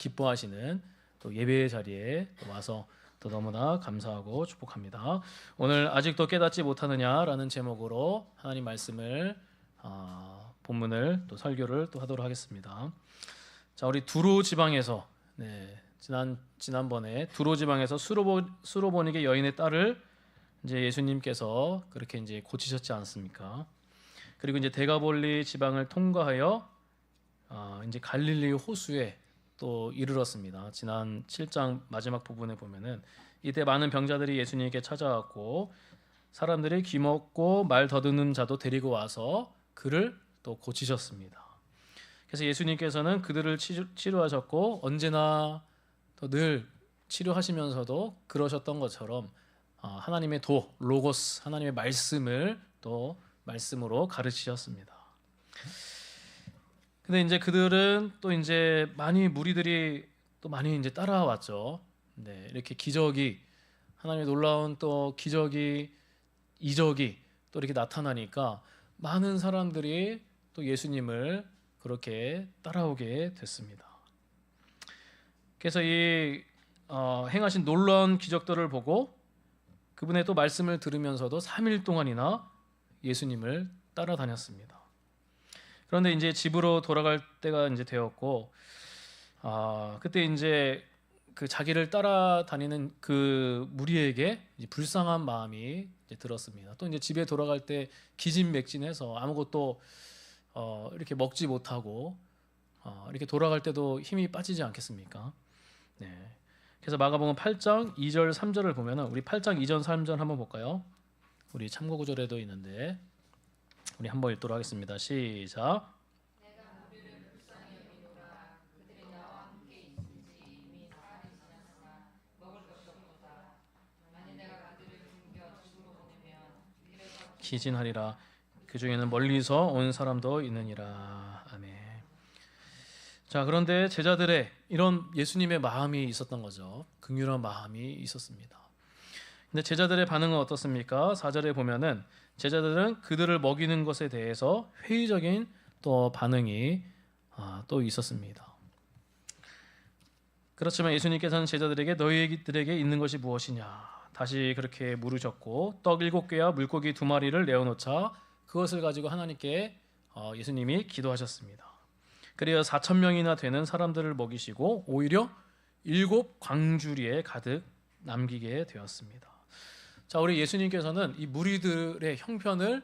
기뻐하시는 또 예배의 자리에 와서 또 너무나 감사하고 축복합니다. 오늘 아직도 깨닫지 못하느냐라는 제목으로 하나님 말씀을 본문을 또 설교를 또 하도록 하겠습니다. 자, 우리 두로 지방에서 지난번에 두로 지방에서 수로보니게 여인의 딸을 이제 예수님께서 그렇게 이제 고치셨지 않습니까? 그리고 이제 데가볼리 지방을 통과하여 이제 갈릴리 호수에 또 이르렀습니다. 지난 7장 마지막 부분에 보면은 이때 많은 병자들이 예수님께 찾아왔고 사람들이 귀먹고 말 더듬는 자도 데리고 와서 그를 또 고치셨습니다. 그래서 예수님께서는 그들을 치료하셨고 언제나 또 늘 치료하시면서도 그러셨던 것처럼 하나님의 로고스, 하나님의 말씀을 또 말씀으로 가르치셨습니다. 근데 이제 그들은 또 이제 무리들이 또 많이 이제 따라왔죠. 네, 이렇게 기적이 하나님의 놀라운 또 기적이 이적이 또 이렇게 나타나니까 많은 사람들이 또 예수님을 그렇게 따라오게 됐습니다. 그래서 이 행하신 놀라운 기적들을 보고 그분의 또 말씀을 들으면서도 3일 동안이나 예수님을 따라다녔습니다. 그런데 이제 집으로 돌아갈 때가 이제 되었고, 그때 이제 그 자기를 따라다니는 그 무리에게 이제 불쌍한 마음이 이제 들었습니다. 또 이제 집에 돌아갈 때 기진맥진해서 아무것도 이렇게 먹지 못하고 이렇게 돌아갈 때도 힘이 빠지지 않겠습니까? 네. 그래서 마가복음 8장 2절 3절을 보면은 우리 8장 2절 3절 한번 볼까요? 우리 참고 구절에도 있는데 우리 한번 읽도록 하겠습니다. 시작. 기진하리라. 그 중에는 멀리서 온 사람도 있느니라. 아멘. 자, 그런데 제자들의 이런 예수님의 마음이 있었던 거죠. 긍휼한 마음이 있었습니다. 근데 제자들의 반응은 어떻습니까? 4절에 보면은 제자들은 그들을 먹이는 것에 대해서 회의적인 또 반응이 또 있었습니다. 그렇지만 예수님께서는 제자들에게 너희들에게 있는 것이 무엇이냐 다시 그렇게 물으셨고 떡 7개와 물고기 2마리를 내어놓자 그것을 가지고 하나님께 예수님이 기도하셨습니다. 그리어 4,000명이나 되는 사람들을 먹이시고 오히려 7 광주리에 가득 남기게 되었습니다. 자, 우리 예수님께서는 이 무리들의 형편을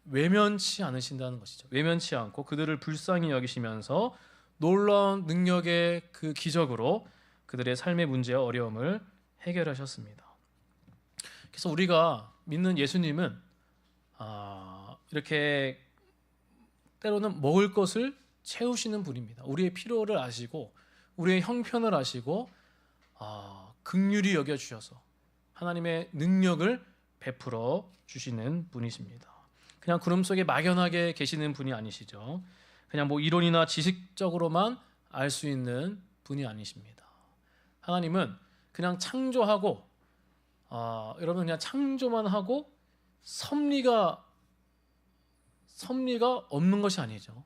외면치 않으신다는 것이죠. 외면치 않고 그들을 불쌍히 여기시면서 놀라운 능력의 그 기적으로 그들의 삶의 문제와 어려움을 해결하셨습니다. 그래서 우리가 믿는 예수님은 이렇게 때로는 먹을 것을 채우시는 분입니다. 우리의 필요를 아시고 우리의 형편을 아시고 긍휼히 여겨주셔서 하나님의 능력을 베풀어 주시는 분이십니다. 그냥 구름 속에 막연하게 계시는 분이 아니시죠. 그냥 이론이나 지식적으로만 알 수 있는 분이 아니십니다. 하나님은 그냥 창조하고 여러분 그냥 창조만 하고 섭리가 없는 것이 아니죠.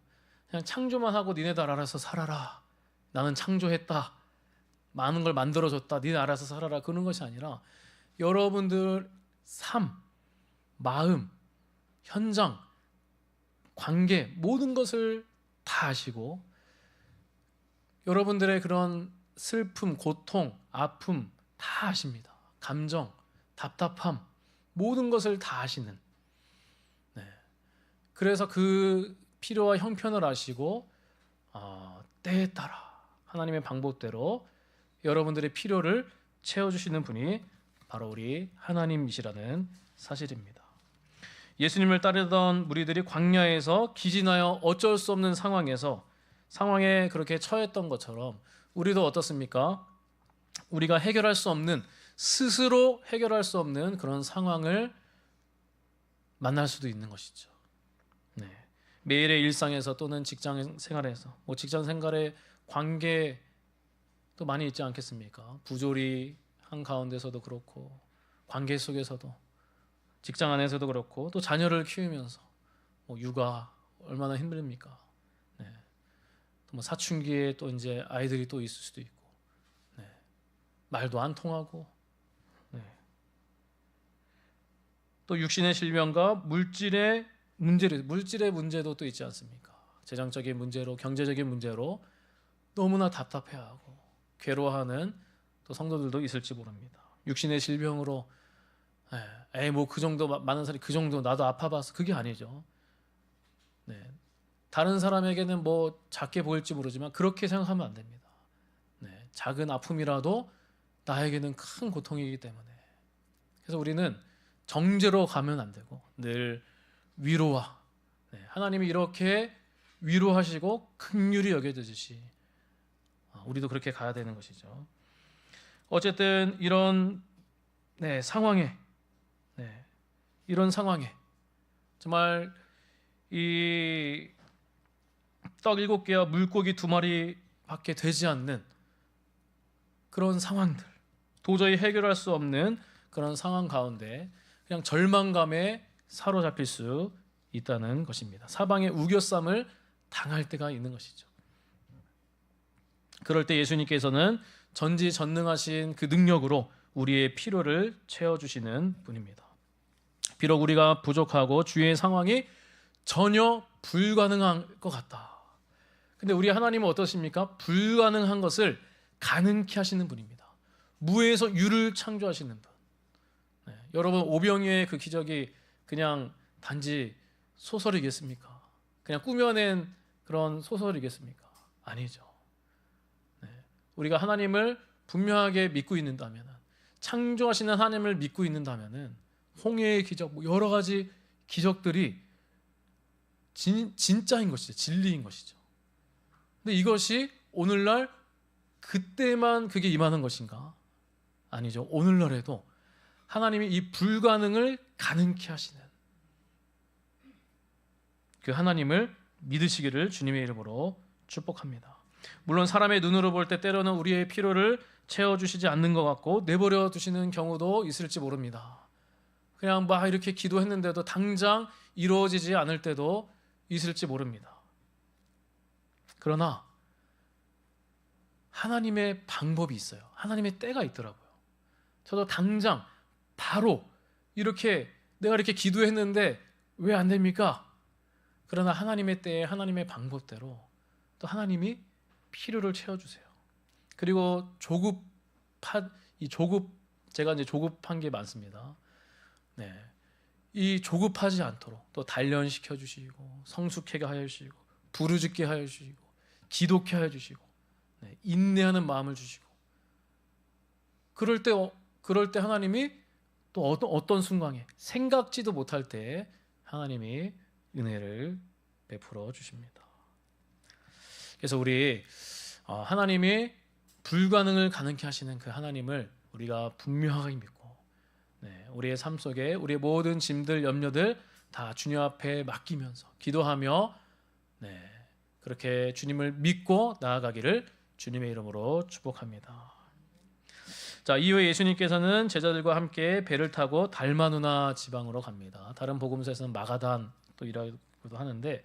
그냥 창조만 하고 니네들 알아서 살아라. 나는 창조했다. 많은 걸 만들어줬다. 니네 알아서 살아라. 그런 것이 아니라 여러분들 삶, 마음, 현장, 관계 모든 것을 다 아시고 여러분들의 그런 슬픔, 고통, 아픔 다 아십니다. 감정, 답답함 모든 것을 다 아시는 그래서 그 필요와 형편을 아시고 때에 따라 하나님의 방법대로 여러분들의 필요를 채워주시는 분이 바로 우리 하나님이시라는 사실입니다. 예수님을 따르던 무리들이 광야에서 기진하여 어쩔 수 없는 상황에 그렇게 처했던 것처럼 우리도 어떻습니까? 우리가 스스로 해결할 수 없는 그런 상황을 만날 수도 있는 것이죠. 네. 매일의 일상에서 또는 직장 생활에서 직장 생활의 관계도 많이 있지 않겠습니까? 부조리 한가운데서도 그렇고 관계 속에서도 직장 안에서도 그렇고 또 자녀를 키우면서 육아 얼마나 힘듭니까? 네. 뭐 사춘기에 또 이제 아이들이 또 있을 수도 있고, 네. 말도 안 통하고, 네. 또 육신의 질병과 물질의 문제도 또 있지 않습니까? 재정적인 문제로, 경제적인 문제로 너무나 답답해하고 괴로워하는 또 성도들도 있을지 모릅니다. 육신의 질병으로 뭐 그 정도 많은 사람이 그 정도 나도 아파봐서 그게 아니죠. 네. 다른 사람에게는 뭐 작게 보일지 모르지만 그렇게 생각하면 안 됩니다. 네. 작은 아픔이라도 나에게는 큰 고통이기 때문에, 그래서 우리는 정죄로 가면 안 되고 늘 위로와, 하나님이 이렇게 위로하시고 긍휼히 여겨주듯이 우리도 그렇게 가야 되는 것이죠. 어쨌든 이런 상황에, 이런 상황에 정말 이 떡 7개와 물고기 2마리밖에 되지 않는 그런 상황들, 도저히 해결할 수 없는 그런 상황 가운데 그냥 절망감에 사로잡힐 수 있다는 것입니다. 사방에 우겨쌈을 당할 때가 있는 것이죠. 그럴 때 예수님께서는 전지전능하신 그 능력으로 우리의 필요를 채워주시는 분입니다. 비록 우리가 부족하고 주위의 상황이 전혀 불가능한 것 같다. 근데 우리 하나님은 어떠십니까? 불가능한 것을 가능케 하시는 분입니다. 무에서 유를 창조하시는 분. 여러분, 오병이어의 그 기적이 그냥 단지 소설이겠습니까? 그냥 꾸며낸 그런 소설이겠습니까? 아니죠. 우리가 하나님을 분명하게 믿고 있는다면, 창조하시는 하나님을 믿고 있는다면 홍해의 기적, 뭐 여러 가지 기적들이 진짜인 것이죠. 진리인 것이죠. 근데 이것이 오늘날 그때만 그게 임하는 것인가? 아니죠. 오늘날에도 하나님이 이 불가능을 가능케 하시는 그 하나님을 믿으시기를 주님의 이름으로 축복합니다. 물론 사람의 눈으로 볼 때 때로는 우리의 필요를 채워주시지 않는 것 같고 내버려 두시는 경우도 있을지 모릅니다. 그냥 막 이렇게 기도했는데도 당장 이루어지지 않을 때도 있을지 모릅니다. 그러나 하나님의 방법이 있어요. 하나님의 때가 있더라고요. 저도 당장 바로 이렇게 내가 이렇게 기도했는데 왜 안 됩니까? 그러나 하나님의 때에 하나님의 방법대로 또 하나님이 필요를 채워주세요. 그리고 제가 이제 조급한 게 많습니다. 이 조급하지 않도록 또 단련시켜 주시고 성숙하게 하여 주시고 부르짖게 하여 주시고 기독케 하여 주시고 인내하는 마음을 주시고 그럴 때 하나님이 또 어떤 순간에 생각지도 못할 때 하나님이 은혜를 베풀어 주십니다. 그래서 우리 하나님이 불가능을 가능케 하시는 그 하나님을 우리가 분명하게 믿고 우리의 삶 속에 우리의 모든 짐들, 염려들 다 주님 앞에 맡기면서 기도하며 그렇게 주님을 믿고 나아가기를 주님의 이름으로 축복합니다. 자, 이후에 예수님께서는 제자들과 함께 배를 타고 달마누나 지방으로 갑니다. 다른 복음서에서는 마가단 또 이라고도 하는데,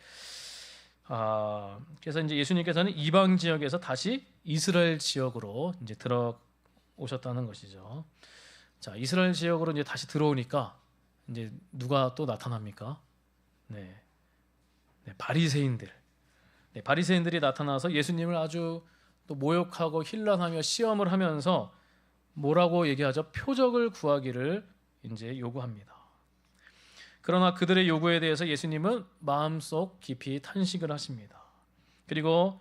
그래서 이제 예수님께서는 이방 지역에서 다시 이스라엘 지역으로 이제 들어오셨다는 것이죠. 자, 이스라엘 지역으로 이제 다시 들어오니까 이제 누가 또 나타납니까? 바리새인들. 바리새인들이 나타나서 예수님을 아주 또 모욕하고 힐난하며 시험을 하면서 뭐라고 얘기하죠? 표적을 구하기를 이제 요구합니다. 그러나 그들의 요구에 대해서 예수님은 마음속 깊이 탄식을 하십니다. 그리고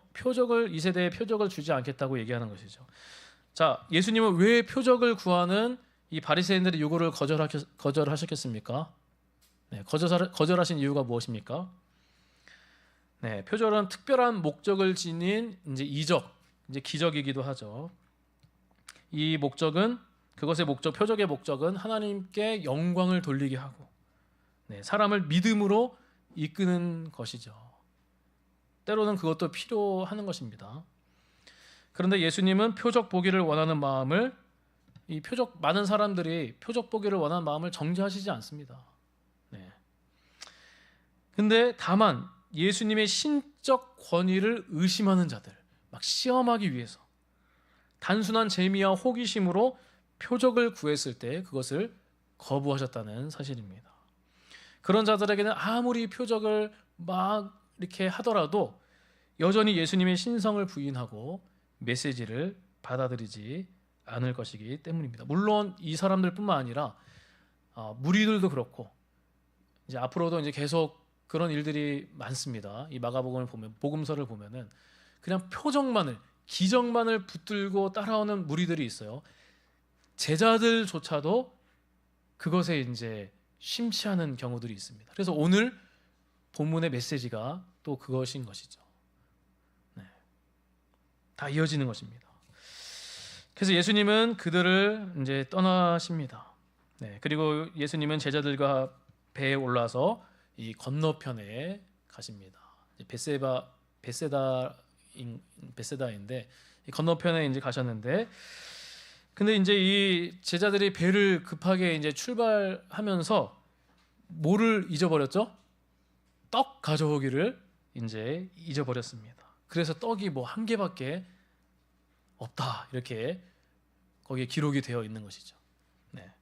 이 세대에 표적을 주지 않겠다고 얘기하는 것이죠. 자, 예수님은 왜 표적을 구하는 이 바리새인들의 요구를 거절하셨겠습니까? 거절하신 이유가 무엇입니까? 표적은 특별한 목적을 지닌 이제 이제 기적이기도 하죠. 이 목적은 표적의 목적은 하나님께 영광을 돌리게 하고 사람을 믿음으로 이끄는 것이죠. 때로는 그것도 필요한 것입니다. 그런데 예수님은 표적 보기를 원하는 마음을 많은 사람들이 표적 보기를 원하는 마음을 정죄하시지 않습니다. 근데 다만 예수님의 신적 권위를 의심하는 자들, 막 시험하기 위해서 단순한 재미와 호기심으로 표적을 구했을 때 그것을 거부하셨다는 사실입니다. 그런 자들에게는 아무리 표적을 막 이렇게 하더라도 여전히 예수님의 신성을 부인하고 메시지를 받아들이지 않을 것이기 때문입니다. 물론 이 사람들뿐만 아니라 무리들도 그렇고 이제 앞으로도 이제 계속 그런 일들이 많습니다. 이 마가복음을 보면, 복음서를 보면은 그냥 표적만을, 기적만을 붙들고 따라오는 무리들이 있어요. 제자들조차도 그것에 이제 심취하는 경우들이 있습니다. 그래서 오늘 본문의 메시지가 또 그것인 것이죠. 네. 다 이어지는 것입니다. 그래서 예수님은 그들을 이제 떠나십니다. 네. 그리고 예수님은 제자들과 배에 올라서 이 건너편에 가십니다. 베세다인데 이 건너편에 이제 가셨는데, 근데 이제 이 제자들이 배를 급하게 이제 출발하면서 뭐를 잊어버렸죠? 떡 가져오기를 이제 잊어버렸습니다. 그래서 떡이 뭐 한 개밖에 없다, 이렇게 거기에 기록이 되어 있는 것이죠. 네.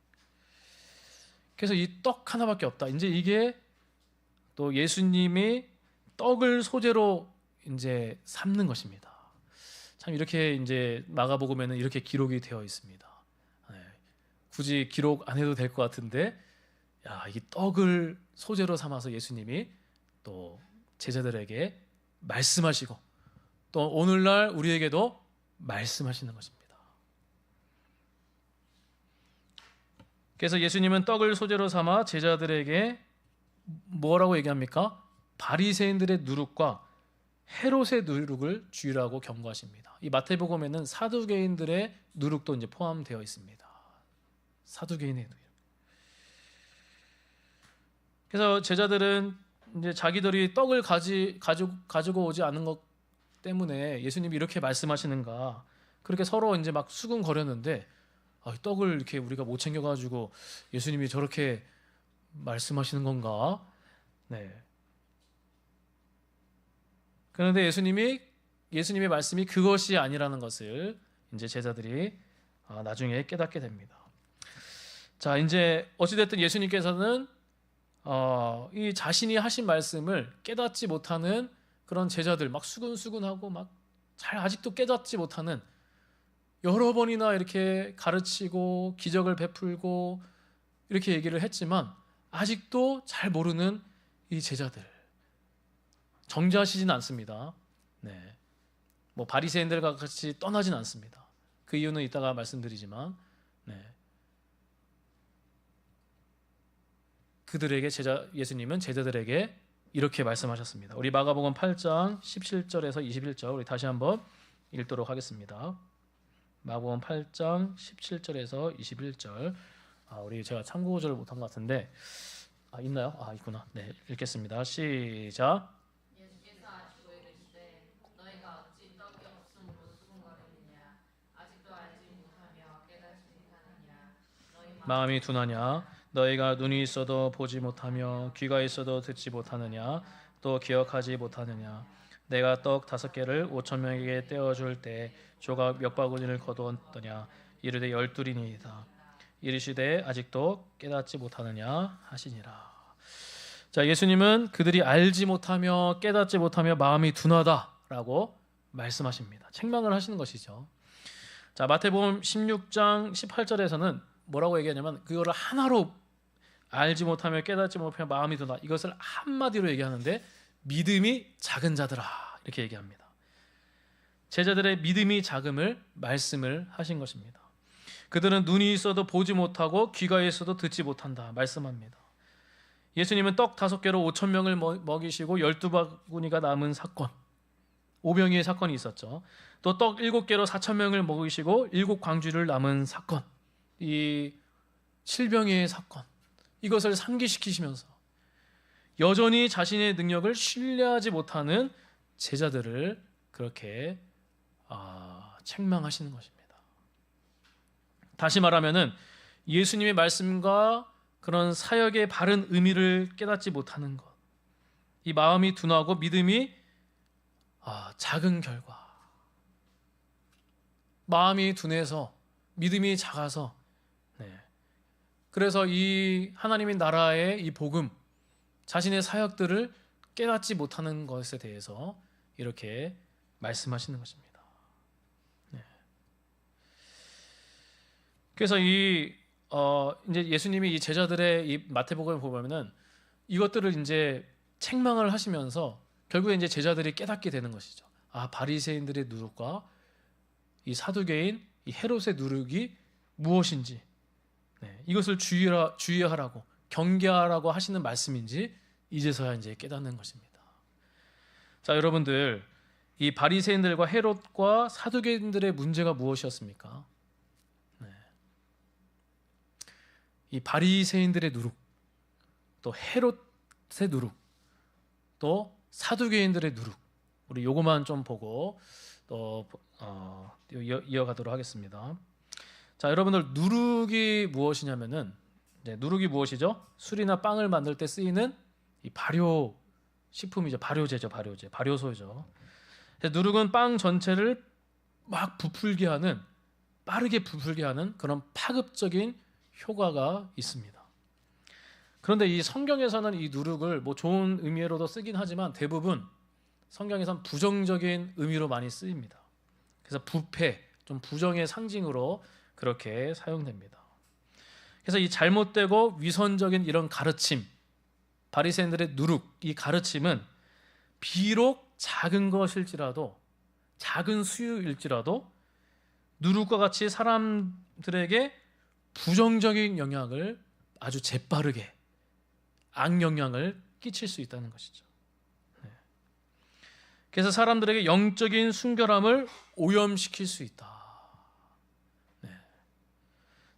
그래서 이 떡 하나밖에 없다. 이제 이게 또 예수님이 떡을 소재로 이제 삼는 것입니다. 참 이렇게 이제 마가복음에는 이렇게 기록이 되어 있습니다. 네. 굳이 기록 안 해도 될 것 같은데, 이 떡을 소재로 삼아서 예수님이 또 제자들에게 말씀하시고 또 오늘날 우리에게도 말씀하시는 것입니다. 그래서 예수님은 떡을 소재로 삼아 제자들에게 뭐라고 얘기합니까? 바리새인들의 누룩과 헤롯의 누룩을 주의라고 경고하십니다. 이 마태복음에는 사두개인들의 누룩도 이제 포함되어 있습니다. 사두개인의 누룩. 그래서 제자들은 이제 자기들이 떡을 가지고 오지 않은 것 때문에 예수님이 이렇게 말씀하시는가, 그렇게 서로 이제 막 수군거렸는데, 떡을 이렇게 우리가 못 챙겨가지고 예수님이 저렇게 말씀하시는 건가? 네. 그런데 예수님의 말씀이 그것이 아니라는 것을 이제 제자들이 나중에 깨닫게 됩니다. 자, 이제 어찌됐든 예수님께서는 이 자신이 하신 말씀을 깨닫지 못하는 그런 제자들, 막 수근수근하고 막 잘 아직도 깨닫지 못하는, 여러 번이나 이렇게 가르치고 기적을 베풀고 이렇게 얘기를 했지만 아직도 잘 모르는 이 제자들, 정죄하시진 않습니다. 네. 뭐 바리새인들과 같이 떠나진 않습니다. 그 이유는 이따가 말씀드리지만, 네. 예수님은 제자들에게 이렇게 말씀하셨습니다. 우리 마가복음 8장 17절에서 21절 우리 다시 한번 읽도록 하겠습니다. 마가복음 8장 17절에서 21절. 우리 제가 참고 구절을 못한 것 같은데 있나요? 있구나. 네, 읽겠습니다. 시작. 예수께서 아시고 이르시되 너희가 어찌 떡이 없음으로 수군거리느냐 아직도 알지 못하며 깨닫지 못하느냐 너희 마음이 둔하냐 너희가 눈이 있어도 보지 못하며 귀가 있어도 듣지 못하느냐 또 기억하지 못하느냐 내가 떡 5개를 5,000명에게 떼어줄 때 조각 몇 바구니를 거두었더냐 이르되 12이니이다 이르시되 아직도 깨닫지 못하느냐 하시니라. 자, 예수님은 그들이 알지 못하며 깨닫지 못하며 마음이 둔하다라고 말씀하십니다. 책망을 하시는 것이죠. 자, 마태복음 16장 18절에서는 뭐라고 얘기하냐면 그거를 하나로 알지 못하며 깨닫지 못하며 마음이 둔하다, 이것을 한마디로 얘기하는데 믿음이 작은 자들아 이렇게 얘기합니다. 제자들의 믿음이 작음을 말씀을 하신 것입니다. 그들은 눈이 있어도 보지 못하고 귀가 있어도 듣지 못한다 말씀합니다. 예수님은 떡 5개로 5,000명을 먹이시고 12바구니가 남은 사건, 오병이의 사건이 있었죠. 또 떡 7개로 4,000명을 먹이시고 7광주를 남은 사건, 이 7병의 사건, 이것을 상기시키시면서 여전히 자신의 능력을 신뢰하지 못하는 제자들을 그렇게 책망하시는 것입니다. 다시 말하면은 예수님의 말씀과 그런 사역의 바른 의미를 깨닫지 못하는 것, 이 마음이 둔하고 믿음이 작은 결과, 마음이 둔해서 믿음이 작아서, 그래서 이 하나님의 나라의 이 복음, 자신의 사역들을 깨닫지 못하는 것에 대해서 이렇게 말씀하시는 것입니다. 그래서 이제 예수님이 이 제자들의 이 마태복음을 보면은 이것들을 이제 책망을 하시면서 결국에 이제 제자들이 깨닫게 되는 것이죠. 바리새인들의 누룩과 이 사두개인 이 헤롯의 누룩이 무엇인지, 이것을 주의하라고 경계하라고 하시는 말씀인지 이제서야 이제 깨닫는 것입니다. 자, 여러분들, 이 바리새인들과 헤롯과 사두개인들의 문제가 무엇이었습니까? 이 바리새인들의 누룩, 또 헤롯의 누룩, 또 사두개인들의 누룩, 우리 요거만 좀 보고 또 이어가도록 하겠습니다. 자, 여러분들, 누룩이 무엇이냐면은, 누룩이 무엇이죠? 술이나 빵을 만들 때 쓰이는 이 발효 식품이죠. 발효제죠. 발효소죠. 누룩은 빵 전체를 막 빠르게 부풀게 하는 그런 파급적인 효과가 있습니다. 그런데 이 성경에서는 이 누룩을 뭐 좋은 의미로도 쓰긴 하지만 대부분 성경에서는 부정적인 의미로 많이 쓰입니다. 그래서 부패, 좀 부정의 상징으로 그렇게 사용됩니다. 그래서 이 잘못되고 위선적인 이런 가르침, 바리새인들의 누룩, 이 가르침은 비록 작은 것일지라도, 작은 수유일지라도 누룩과 같이 사람들에게 부정적인 영향을 아주 재빠르게 악영향을 끼칠 수 있다는 것이죠. 그래서 사람들에게 영적인 순결함을 오염시킬 수 있다.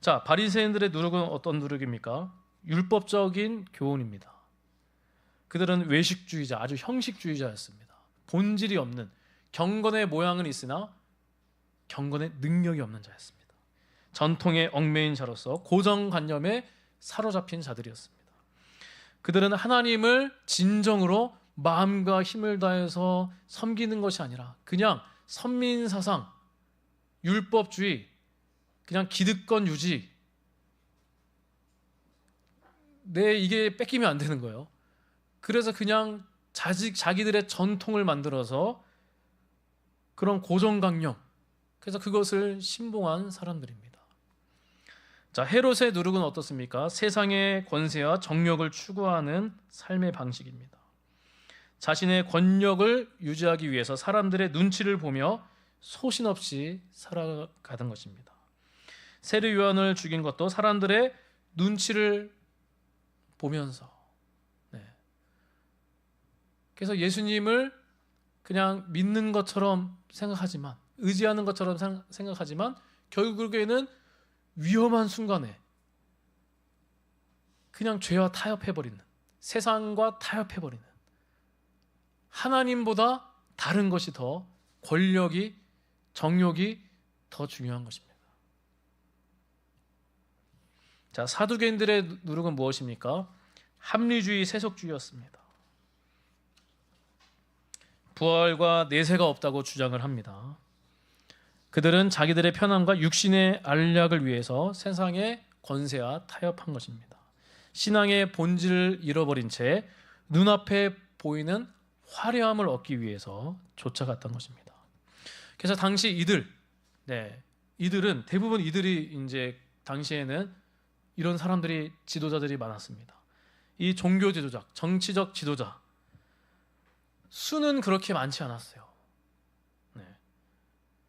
자, 바리새인들의 누룩은 어떤 누룩입니까? 율법적인 교훈입니다. 그들은 외식주의자, 아주 형식주의자였습니다. 본질이 없는, 경건의 모양은 있으나 경건의 능력이 없는 자였습니다. 전통의 얽매인 자로서 고정관념에 사로잡힌 자들이었습니다. 그들은 하나님을 진정으로 마음과 힘을 다해서 섬기는 것이 아니라 그냥 선민사상, 율법주의, 그냥 기득권 유지, 이게 뺏기면 안 되는 거예요. 그래서 그냥 자기들의 전통을 만들어서 그런 고정관념, 그래서 그것을 신봉한 사람들입니다. 자, 헤롯의 누룩은 어떻습니까? 세상의 권세와 정력을 추구하는 삶의 방식입니다. 자신의 권력을 유지하기 위해서 사람들의 눈치를 보며 소신 없이 살아가던 것입니다. 세례 요한을 죽인 것도 사람들의 눈치를 보면서, 그래서 예수님을 그냥 믿는 것처럼 생각하지만, 의지하는 것처럼 생각하지만 결국에는 위험한 순간에 그냥 죄와 타협해버리는, 세상과 타협해버리는, 하나님보다 다른 것이 더, 권력이, 정욕이 더 중요한 것입니다. 자, 사두개인들의 누룩은 무엇입니까? 합리주의, 세속주의였습니다. 부활과 내세가 없다고 주장을 합니다. 그들은 자기들의 편함과 육신의 안락을 위해서 세상의 권세와 타협한 것입니다. 신앙의 본질을 잃어버린 채 눈앞에 보이는 화려함을 얻기 위해서 쫓아갔던 것입니다. 그래서 당시 이들은 대부분 이들이 이제 당시에는 이런 사람들이, 지도자들이 많았습니다. 이 종교 지도자, 정치적 지도자, 수는 그렇게 많지 않았어요.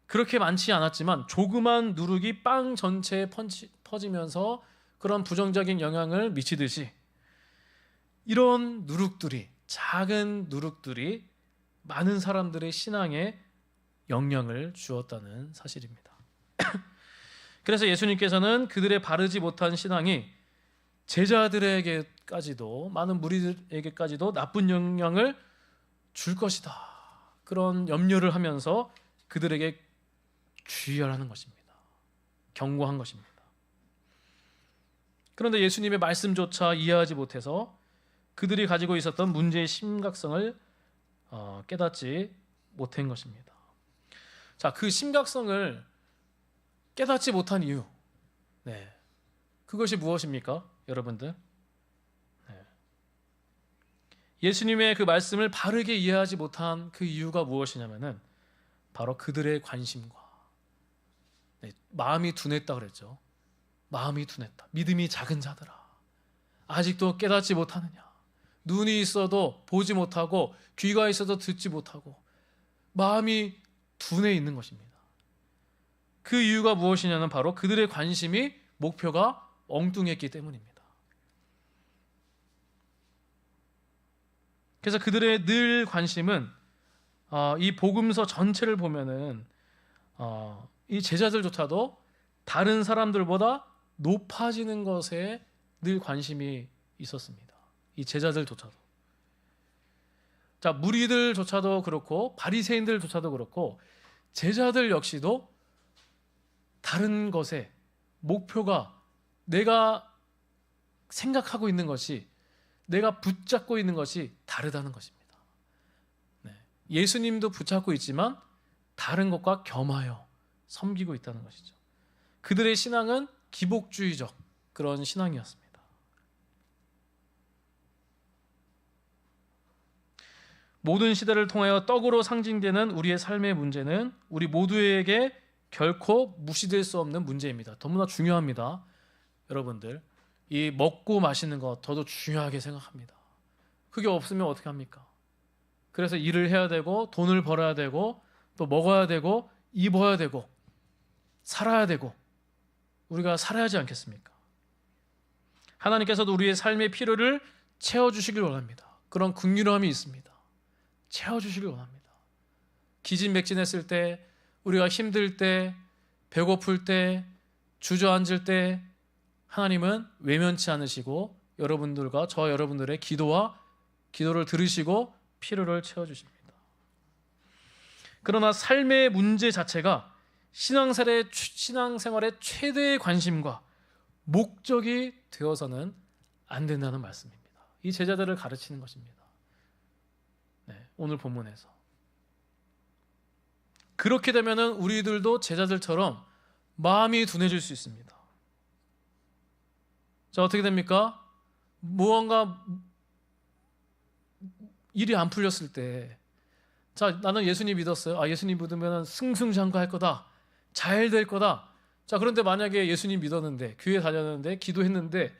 그렇게 많지 않았지만 조그만 누룩이 빵 전체에 퍼지면서 그런 부정적인 영향을 미치듯이 이런 누룩들이, 작은 누룩들이 많은 사람들의 신앙에 영향을 주었다는 사실입니다. 그래서 예수님께서는 그들의 바르지 못한 신앙이 제자들에게까지도, 많은 무리들에게까지도 나쁜 영향을 줄 것이다, 그런 염려를 하면서 그들에게 주의하라는 것입니다. 경고한 것입니다. 그런데 예수님의 말씀조차 이해하지 못해서 그들이 가지고 있었던 문제의 심각성을 깨닫지 못한 것입니다. 자, 그 심각성을 깨닫지 못한 이유, 네, 그것이 무엇입니까, 여러분들? 네. 예수님의 그 말씀을 바르게 이해하지 못한 그 이유가 무엇이냐면은 바로 그들의 관심과, 네, 마음이 둔했다 그랬죠. 마음이 둔했다. 믿음이 작은 자들아, 아직도 깨닫지 못하느냐? 눈이 있어도 보지 못하고 귀가 있어도 듣지 못하고 마음이 둔해 있는 것입니다. 그 이유가 무엇이냐면 바로 그들의 관심이, 목표가 엉뚱했기 때문입니다. 그래서 그들의 늘 관심은 이 복음서 전체를 보면은 이 제자들조차도 다른 사람들보다 높아지는 것에 늘 관심이 있었습니다. 이 제자들조차도. 자, 무리들조차도 그렇고 바리새인들조차도 그렇고 제자들 역시도 다른 것에 목표가, 내가 생각하고 있는 것이, 내가 붙잡고 있는 것이 다르다는 것입니다. 네. 예수님도 붙잡고 있지만 다른 것과 겸하여 섬기고 있다는 것이죠. 그들의 신앙은 기복주의적 그런 신앙이었습니다. 모든 시대를 통하여 떡으로 상징되는 우리의 삶의 문제는 우리 모두에게 결코 무시될 수 없는 문제입니다. 너무나 중요합니다. 여러분들, 이 먹고 마시는 것 저도 중요하게 생각합니다. 그게 없으면 어떻게 합니까? 그래서 일을 해야 되고 돈을 벌어야 되고 또 먹어야 되고 입어야 되고 살아야 되고 우리가 살아야 하지 않겠습니까? 하나님께서도 우리의 삶의 필요를 채워주시길 원합니다. 그런 긍휼함이 있습니다. 채워주시길 원합니다. 기진맥진했을 때, 우리가 힘들 때, 배고플 때, 주저앉을 때 하나님은 외면치 않으시고 여러분들과 저 여러분들의 기도를 들으시고 필요를 채워주십니다. 그러나 삶의 문제 자체가 신앙생활의 최대의 관심과 목적이 되어서는 안 된다는 말씀입니다. 이 제자들을 가르치는 것입니다. 네, 오늘 본문에서. 그렇게 되면은 우리들도 제자들처럼 마음이 둔해질 수 있습니다. 자, 어떻게 됩니까? 무언가 일이 안 풀렸을 때, 자, 나는 예수님 믿었어요. 예수님 믿으면 승승장구할 거다. 잘 될 거다. 자, 그런데 만약에 예수님 믿었는데, 교회 다녔는데, 기도했는데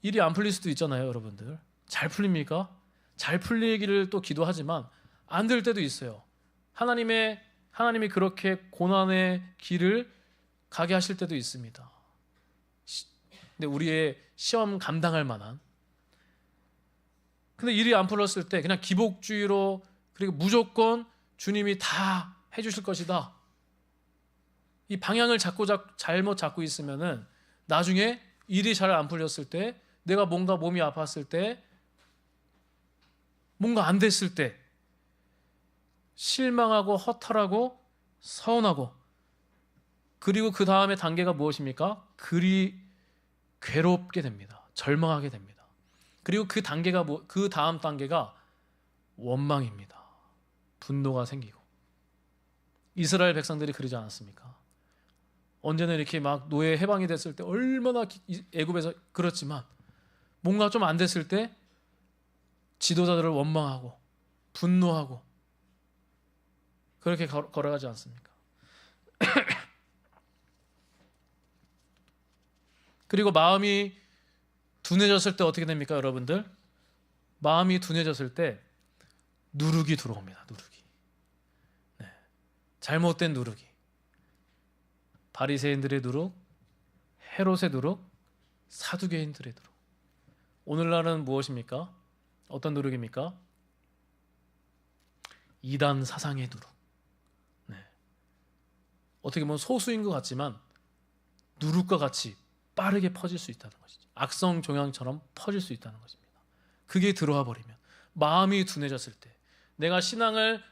일이 안 풀릴 수도 있잖아요, 여러분들. 잘 풀립니까? 잘 풀리기를 또 기도하지만 안 될 때도 있어요. 하나님이 그렇게 고난의 길을 가게 하실 때도 있습니다. 근데 우리의 시험 감당할 만한. 근데 일이 안 풀렸을 때 그냥 기복주의로, 그리고 무조건 주님이 다 해주실 것이다, 이 방향을 잘못 잡고 있으면은 나중에 일이 잘 안 풀렸을 때, 내가 뭔가 몸이 아팠을 때, 뭔가 안 됐을 때 실망하고 허탈하고 서운하고, 그리고 그 다음에 단계가 무엇입니까? 그리 괴롭게 됩니다. 절망하게 됩니다. 그리고 그 다음 단계가 원망입니다. 분노가 생기고. 이스라엘 백성들이 그러지 않았습니까? 언제는 이렇게 막 노예 해방이 됐을 때 얼마나 애굽에서 그렇지만 뭔가 좀 안 됐을 때 지도자들을 원망하고 분노하고 그렇게 걸어가지 않습니까? 그리고 마음이 둔해졌을 때 어떻게 됩니까, 여러분들? 마음이 둔해졌을 때 누룩이 들어옵니다. 누룩이. 네. 잘못된 누룩이. 바리새인들의 누룩, 헤롯의 누룩, 사두개인들의 누룩. 오늘날은 무엇입니까? 어떤 누룩입니까? 이단 사상의 누룩. 네. 어떻게 보면 소수인 것 같지만 누룩과 같이 빠르게 퍼질 수 있다는 것이죠. 악성 종양처럼 퍼질 수 있다는 것입니다. 그게 들어와 버리면, 마음이 둔해졌을 때, 내가 신앙을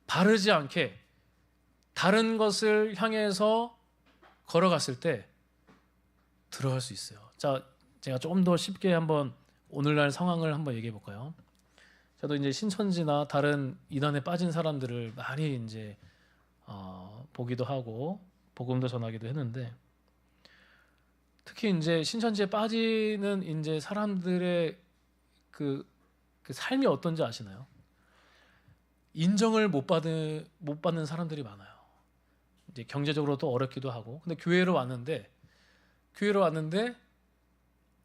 바르지 않게 다른 것을 향해서 걸어갔을 때 들어갈 수 있어요. 자, 제가 조금 더 쉽게 한번 오늘날 상황을 한번 얘기해 볼까요? 저도 이제 신천지나 다른 이단에 빠진 사람들을 많이 이제 보기도 하고 복음도 전하기도 했는데, 특히 이제 신천지에 빠지는 이제 사람들의 그 삶이 어떤지 아시나요? 인정을 못 받는 사람들이 많아요. 이제 경제적으로도 어렵기도 하고, 근데 교회로 왔는데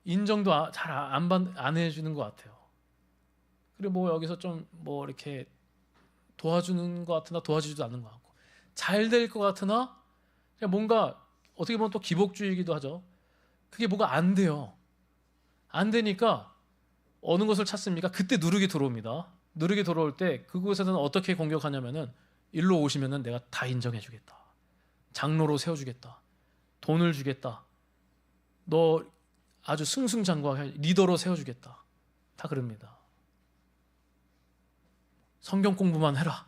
인정도 잘 안 해주는 것 같아요. 그리고 뭐 여기서 좀 뭐 이렇게 도와주는 것 같으나 도와주지도 않는 것 같고, 잘 될 것 같으나 그냥 뭔가 어떻게 보면 또 기복주의이기도 하죠. 그게 뭐가 안 돼요. 안 되니까 어느 것을 찾습니까? 그때 누룩이 들어옵니다. 누룩이 들어올 때 그곳에서는 어떻게 공격하냐면은, 일로 오시면은 내가 다 인정해주겠다. 장로로 세워주겠다. 돈을 주겠다. 너 아주 승승장구하게 리더로 세워주겠다. 다 그럽니다. 성경 공부만 해라.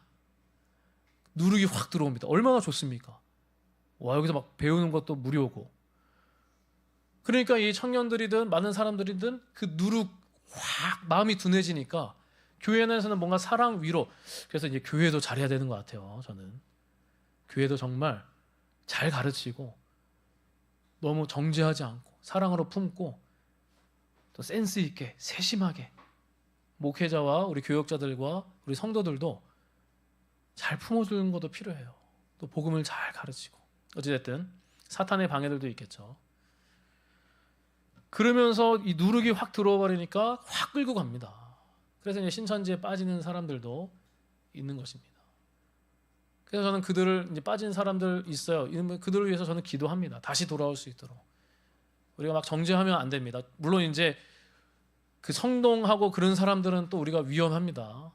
누룩이 확 들어옵니다. 얼마나 좋습니까? 와, 여기서 막 배우는 것도 무료고. 그러니까 이 청년들이든 많은 사람들이든 그 누룩 확 마음이 둔해지니까 교회 내에서는 뭔가 사랑, 위로. 그래서 이제 교회도 잘해야 되는 것 같아요. 저는 교회도 정말 잘 가르치고 너무 정죄하지 않고 사랑으로 품고 또 센스 있게 세심하게 목회자와 우리 교역자들과 우리 성도들도 잘 품어주는 것도 필요해요. 또 복음을 잘 가르치고. 어찌됐든 사탄의 방해들도 있겠죠. 그러면서 이 누룩이 확 들어와 버리니까 확 끌고 갑니다. 그래서 이제 신천지에 빠지는 사람들도 있는 것입니다. 그래서 저는 그들을 이제 빠진 사람들 있어요. 그들을 위해서 저는 기도합니다. 다시 돌아올 수 있도록. 우리가 막 정죄하면 안 됩니다. 물론 이제 그 성동하고 그런 사람들은 또 우리가 위험합니다.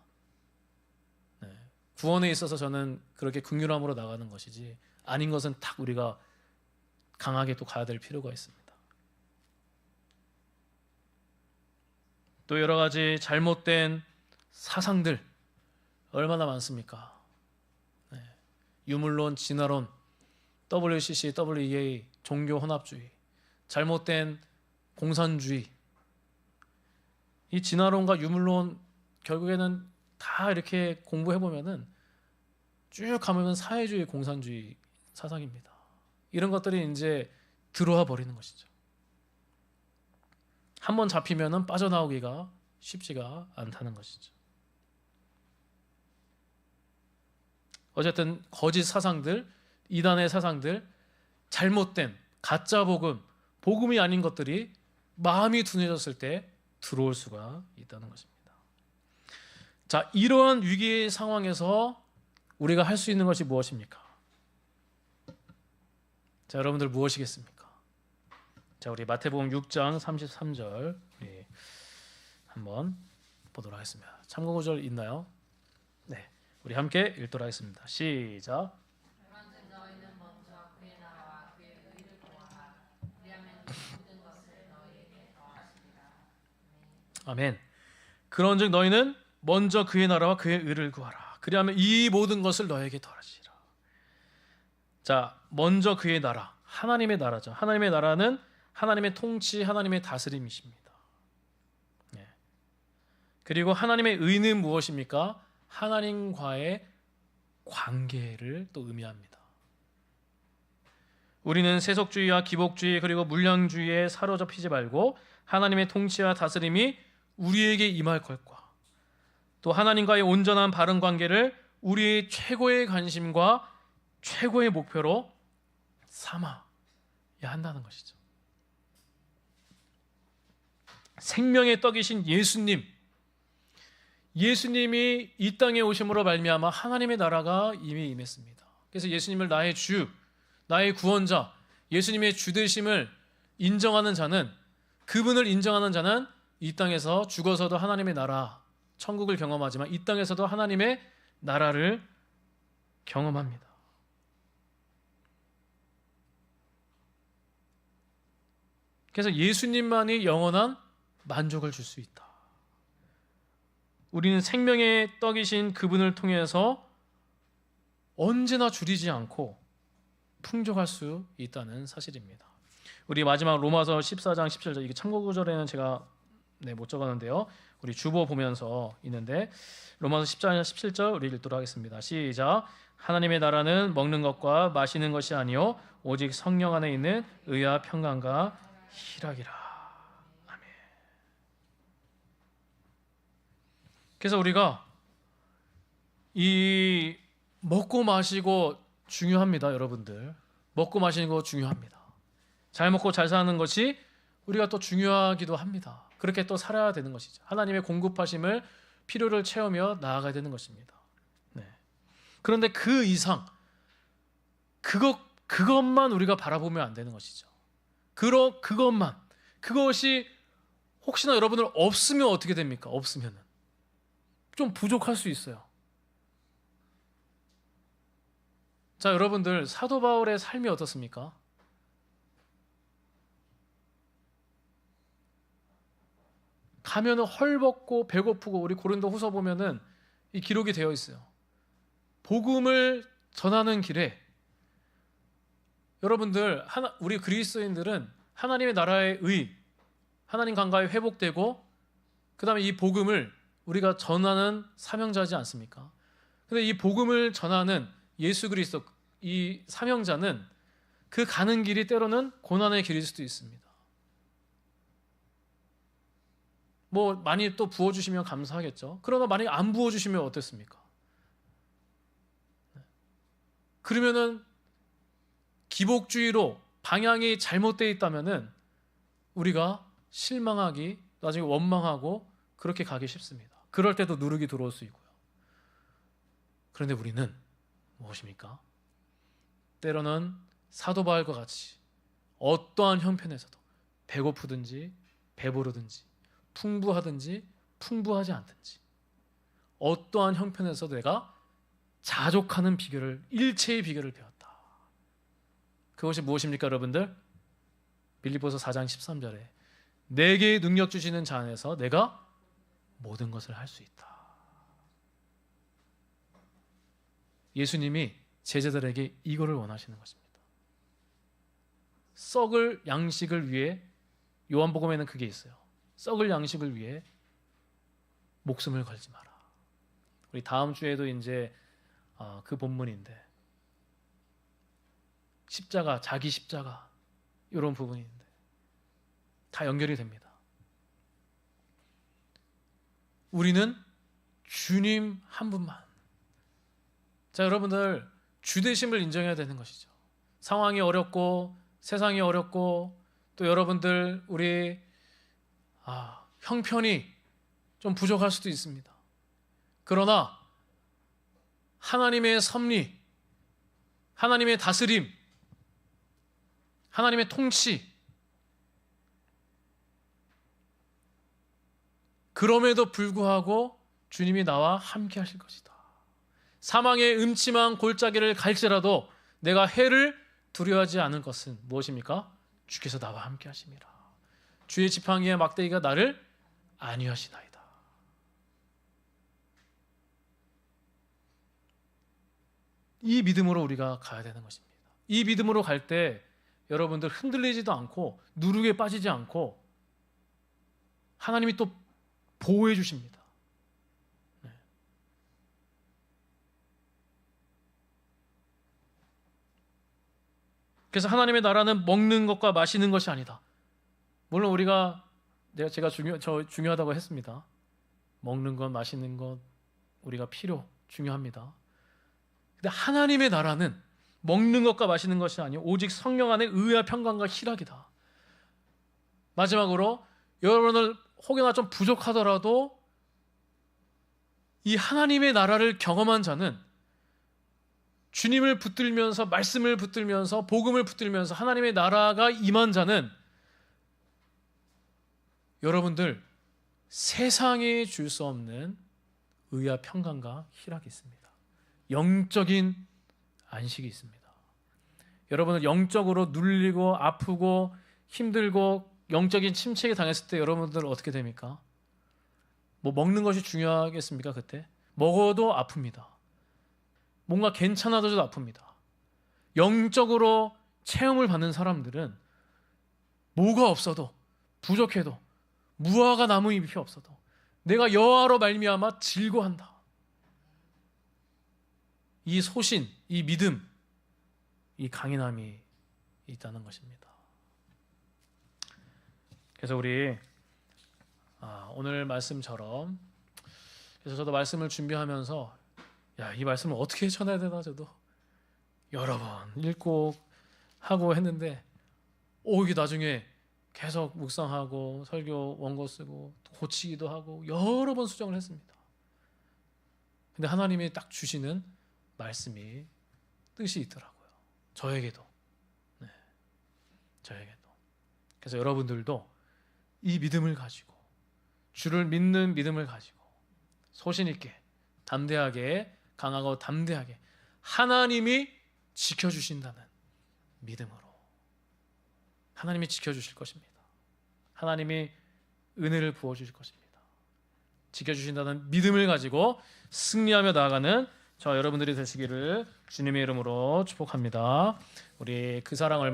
네. 구원에 있어서 저는 그렇게 긍휼함으로 나가는 것이지, 아닌 것은 딱 우리가 강하게 또 가야 될 필요가 있습니다. 또 여러 가지 잘못된 사상들 얼마나 많습니까? 네. 유물론, 진화론, WCC, WEA, 종교 혼합주의, 잘못된 공산주의. 이 진화론과 유물론 결국에는 다 이렇게 공부해 보면은 쭉 가면 사회주의, 공산주의 사상입니다. 이런 것들이 이제 들어와 버리는 것이죠. 한번 잡히면은 빠져나오기가 쉽지가 않다는 것이죠. 어쨌든 거짓 사상들, 이단의 사상들, 잘못된 가짜 복음, 복음이 아닌 것들이 마음이 둔해졌을 때 들어올 수가 있다는 것입니다. 자, 이러한 위기의 상황에서 우리가 할 수 있는 것이 무엇입니까? 자, 여러분들 무엇이겠습니까? 자, 우리 마태복음 6장 33절 우리 한번 보도록 하겠습니다. 참고 구절 있나요? 네, 우리 함께 읽도록 하겠습니다. 시작. 그런즉 너희는 먼저 그의 나라와 그의 의를 구하라. 그리하면 이 모든 것을 너희에게 더하시리라. 아멘. 그런즉 너희는 먼저 그의 나라와 그의 의를 구하라. 그리하면 이 모든 것을 너에게 더하시리라. 자, 먼저 그의 나라, 하나님의 나라죠. 하나님의 나라는 하나님의 통치, 하나님의 다스림이십니다. 네. 그리고 하나님의 의는 무엇입니까? 하나님과의 관계를 또 의미합니다. 우리는 세속주의와 기복주의 그리고 물량주의에 사로잡히지 말고 하나님의 통치와 다스림이 우리에게 임할 것과 또 하나님과의 온전한 바른 관계를 우리의 최고의 관심과 최고의 목표로 삼아야 한다는 것이죠. 생명의 떡이신 예수님이 이 땅에 오심으로 말미암아 하나님의 나라가 이미 임했습니다. 그래서 예수님을 나의 주, 나의 구원자, 예수님의 주되심을 인정하는 자는, 그분을 인정하는 자는 이 땅에서 죽어서도 하나님의 나라, 천국을 경험하지만 이 땅에서도 하나님의 나라를 경험합니다. 그래서 예수님만이 영원한 만족을 줄 수 있다. 우리는 생명의 떡이신 그분을 통해서 언제나 줄이지 않고 풍족할 수 있다는 사실입니다. 우리 마지막 로마서 14장 17절, 이게 참고 구절에는 제가 못 적었는데요. 우리 주보 보면서 있는데 로마서 10장 17절 우리 읽도록 하겠습니다. 시작. 하나님의 나라는 먹는 것과 마시는 것이 아니요 오직 성령 안에 있는 의와 평강과 희락이라. 아멘. 그래서 우리가 이 먹고 마시고 중요합니다, 여러분들. 먹고 마시는 거 중요합니다. 잘 먹고 잘 사는 것이 우리가 또 중요하기도 합니다. 그렇게 또 살아야 되는 것이죠. 하나님의 공급하심을 필요를 채우며 나아가야 되는 것입니다. 네. 그런데 그 이상 그것만 우리가 바라보면 안 되는 것이죠. 그것이 혹시나 여러분들 없으면 어떻게 됩니까? 없으면은 좀 부족할 수 있어요. 자, 여러분들 사도 바울의 삶이 어떻습니까? 가면은 헐벗고 배고프고 우리 고린도 후서 보면은 이 기록이 되어 있어요. 복음을 전하는 길에 여러분들 우리 그리스도인들은 하나님의 나라의 하나님 강가에 회복되고 그다음에 이 복음을 우리가 전하는 사명자지 않습니까? 근데 이 복음을 전하는 예수 그리스도 이 사명자는 그 가는 길이 때로는 고난의 길일 수도 있습니다. 많이 또 부어주시면 감사하겠죠. 그러나 만약에 안 부어주시면 어떻습니까? 그러면은 기복주의로 방향이 잘못되어 있다면은 우리가 실망하기, 나중에 원망하고 그렇게 가기 쉽습니다. 그럴 때도 누룩이 들어올 수 있고요. 그런데 우리는 무엇입니까? 때로는 사도 바울과 같이 어떠한 형편에서도 배고프든지 배부르든지 풍부하든지 풍부하지 않든지 어떠한 형편에서도 내가 자족하는 비결을, 일체의 비결을 배웠다. 그것이 무엇입니까, 여러분들? 빌립보서 4장 13절에 내게 능력 주시는 자 안에서 내가 모든 것을 할 수 있다. 예수님이 제자들에게 이거를 원하시는 것입니다. 썩을 양식을 위해, 요한복음에는 그게 있어요. 썩을 양식을 위해 목숨을 걸지 마라. 우리 다음 주에도 이제 그 본문인데 십자가, 자기 십자가 이런 부분인데 다 연결이 됩니다. 우리는 주님 한 분만. 자, 여러분들 주되심을 인정해야 되는 것이죠. 상황이 어렵고 세상이 어렵고 또 여러분들 우리 형편이 좀 부족할 수도 있습니다. 그러나 하나님의 섭리, 하나님의 다스림, 하나님의 통치, 그럼에도 불구하고 주님이 나와 함께 하실 것이다. 사망의 음침한 골짜기를 갈지라도 내가 해를 두려워하지 않을 것은 무엇입니까? 주께서 나와 함께 하심이라. 주의 지팡이와 막대기가 나를 안위하시나이다. 이 믿음으로 우리가 가야 되는 것입니다. 이 믿음으로 갈 때 여러분들 흔들리지도 않고 누룩에 빠지지 않고 하나님이 또 보호해 주십니다. 네. 그래서 하나님의 나라는 먹는 것과 마시는 것이 아니다. 물론 제가 중요하다고 했습니다. 먹는 것, 마시는 것 우리가 중요합니다. 근데 하나님의 나라는 먹는 것과 마시는 것이 아니요 오직 성령 안에 의와 평강과 희락이다. 마지막으로 여러분들 혹여나 좀 부족하더라도 이 하나님의 나라를 경험한 자는 주님을 붙들면서 말씀을 붙들면서 복음을 붙들면서 하나님의 나라가 임한 자는 여러분들 세상에 줄 수 없는 의와 평강과 희락이 있습니다. 영적인 안식이 있습니다. 여러분은 영적으로 눌리고 아프고 힘들고 영적인 침체에 당했을 때 여러분들 어떻게 됩니까? 먹는 것이 중요하겠습니까? 그때 먹어도 아픕니다. 뭔가 괜찮아져도 아픕니다. 영적으로 체험을 받는 사람들은 뭐가 없어도 부족해도 무화과 나무 잎이 없어도 내가 여호와로 말미암아 즐거한다. 이 소신, 이 믿음, 이 강인함이 있다는 것입니다. 그래서 우리 오늘 말씀처럼, 그래서 저도 말씀을 준비하면서 이 말씀을 어떻게 전해야 되나 저도 여러 번 읽고 하고 했는데 이게 나중에 계속 묵상하고 설교 원고 쓰고 고치기도 하고 여러 번 수정을 했습니다. 근데 하나님이 딱 주시는 말씀이 뜻이 있더라고요. 저에게도. 네, 저에게도. 그래서 여러분들도 이 믿음을 가지고, 주를 믿는 믿음을 가지고 소신 있게, 담대하게, 강하고 담대하게 하나님이 지켜주신다는 믿음으로, 하나님이 지켜주실 것입니다. 하나님이 은혜를 부어주실 것입니다. 지켜주신다는 믿음을 가지고 승리하며 나아가는 저 여러분들이 되시기를 주님의 이름으로 축복합니다. 우리 그 사랑 얼마